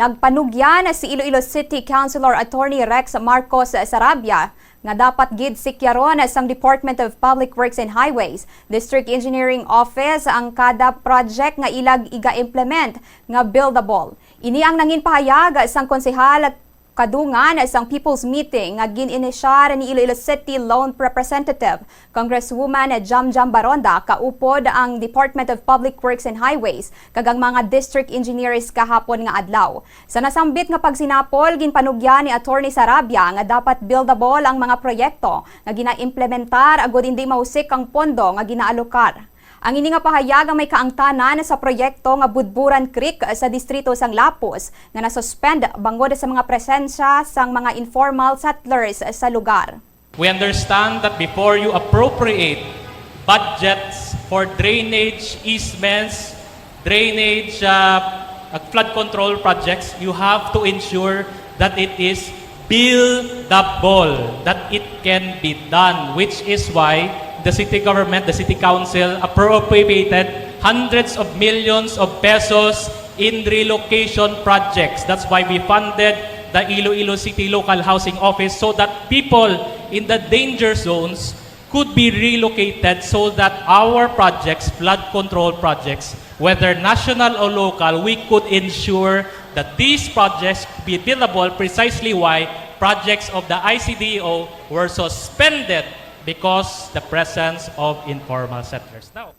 Nagpanugyan si Iloilo City Councilor Attorney Rex Sarabia nga dapat gid sikyaron sang Department of Public Works and Highways, District Engineering Office ang kada project nga ilag iga-implement nga buildable. Ini ang nangin pahayag sang konsehal kadungan sang People's Meeting nga gin-inisyar ni Iloilo City Lone Representative Congresswoman Jamjam Baronda kaupod ang Department of Public Works and Highways kag ang mga district engineers kahapon nga adlaw. Sa nasambit nga pagsinapol ginpanugyan ni Attorney Sarabia nga dapat buildable ang mga proyekto nga gina-implementar agud hindi mahusik ang pondo nga ginaalokar. Ang ini nga pahayag ang may kaangtanan sa proyekto nga Budburan Creek sa distrito sang Lapos nga nasuspend bangod sa mga presensya sang mga informal settlers sa lugar. We understand that before you appropriate budgets for drainage easements, drainage flood control projects, you have to ensure that it is buildable, that it can be done, which is why the city government, the city council appropriated hundreds of millions of pesos in relocation projects. That's why we funded the Iloilo City Local Housing Office so that people in the danger zones could be relocated so that our projects, flood control projects, whether national or local, we could ensure that these projects be buildable, precisely why projects of the ICDO were suspended because the presence of informal settlers. Now,